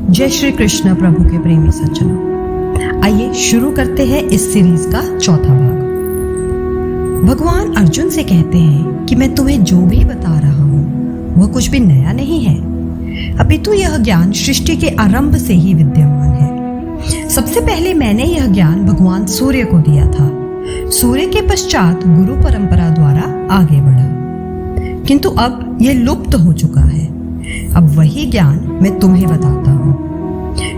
जय श्री कृष्ण प्रभु के प्रेमी सज्जनों, आइए शुरू करते हैं इस सीरीज का चौथा भाग। भगवान अर्जुन से कहते हैं कि मैं तुम्हें जो भी बता रहा हूँ वह कुछ भी नया नहीं है, अपितु यह ज्ञान सृष्टि के आरंभ से ही विद्यमान है। सबसे पहले मैंने यह ज्ञान भगवान सूर्य को दिया था। सूर्य के पश्चात गुरु परंपरा द्वारा आगे बढ़ा, किंतु अब यह लुप्त हो चुका है। अब वही ज्ञान मैं तुम्हें बताता हूँ।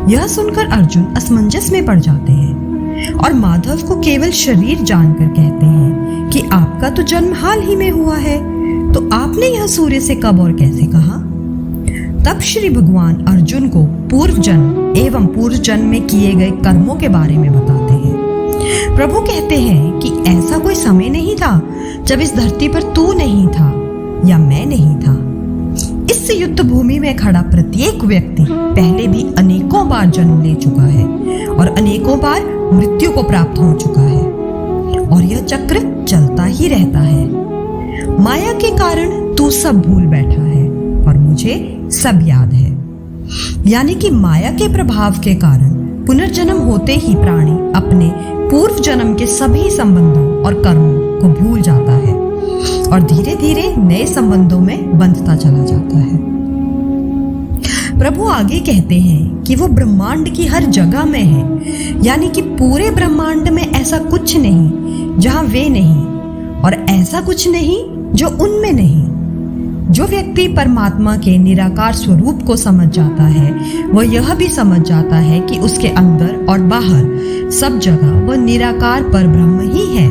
यह सुनकर अर्जुन असमंजस में पड़ जाते हैं और माधव को केवल शरीर जानकर कहते हैं कि आपका तो जन्म हाल ही में हुआ है, तो आपने यह सूर्य से कब और कैसे कहा? तब श्री भगवान अर्जुन को पूर्व जन्म एवं पूर्व जन्म में किए गए कर्मों के बारे में बताते हैं। प्रभु कहते हैं कि ऐसा कोई समय नहीं था जब इस धरती पर तू नहीं था या मैं नहीं था। इस युद्ध भूमि में खड़ा प्रत्येक व्यक्ति पहले भी अनेकों बार जन्म ले चुका है और अनेकों बार मृत्यु को प्राप्त हो चुका है, और यह चक्र चलता ही रहता है। माया के कारण तू सब भूल बैठा है और मुझे सब याद है। यानी कि माया के प्रभाव के कारण पुनर्जन्म होते ही प्राणी अपने पूर्व जन्म के सभी संबंधों और कर्मों को भूल जाता है और धीरे धीरे नए संबंधों में बंधता चला जाता है। प्रभु आगे कहते हैं कि वो ब्रह्मांड की हर जगह में है, यानी कि पूरे ब्रह्मांड में ऐसा कुछ नहीं जहां वे नहीं, और ऐसा कुछ नहीं जो उनमें नहीं। जो व्यक्ति परमात्मा के निराकार स्वरूप को समझ जाता है वह यह भी समझ जाता है कि उसके अंदर और बाहर सब जगह वह निराकार परब्रह्म ही है।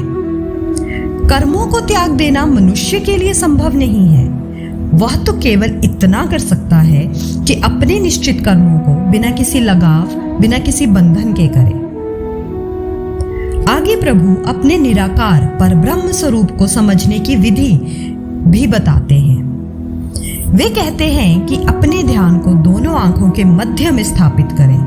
कर्मों को त्याग देना मनुष्य के लिए संभव नहीं है। वह तो केवल इतना कर सकता है कि अपने निश्चित कर्मों को बिना किसी लगाव, बिना किसी बंधन के करे। आगे प्रभु अपने निराकार परब्रह्म स्वरूप को समझने की विधि भी बताते हैं। वे कहते हैं कि अपने ध्यान को दोनों आंखों के मध्य में स्थापित करें,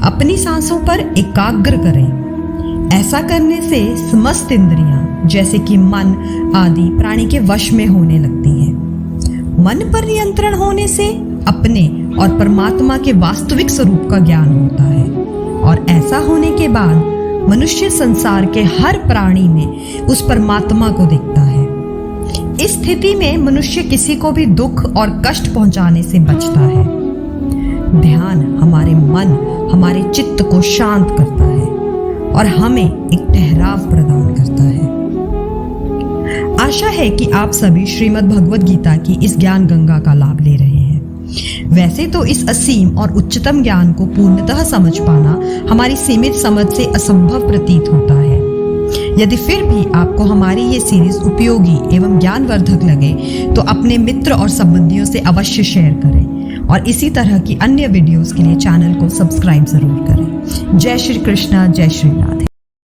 अपनी सांसों पर एकाग्र करें। ऐसा करने से समस्त इंद्रियां जैसे कि मन आदि प्राणी के वश में होने लगती हैं। मन पर नियंत्रण होने से अपने और परमात्मा के वास्तविक स्वरूप का ज्ञान होता है, और ऐसा होने के बाद मनुष्य संसार के हर प्राणी में उस परमात्मा को देखता है। इस स्थिति में मनुष्य किसी को भी दुख और कष्ट पहुंचाने से बचता है। ध्यान हमारे मन, हमारे चित्त को शांत करता है और हमें एक ठहराव प्रदान करता है। आशा है कि आप सभी श्रीमद् भगवद गीता की इस ज्ञान गंगा का लाभ ले रहे हैं। वैसे तो इस असीम और उच्चतम ज्ञान को पूर्णतः समझ पाना हमारी सीमित समझ से असंभव प्रतीत होता है। यदि फिर भी आपको हमारी ये सीरीज उपयोगी एवं ज्ञानवर्धक लगे तो अपने मित्र और संबंधियों से अवश्य शेयर करें, और इसी तरह की अन्य वीडियोस के लिए चैनल को सब्सक्राइब जरूर करें। जय श्री कृष्णा, जय श्री राधे।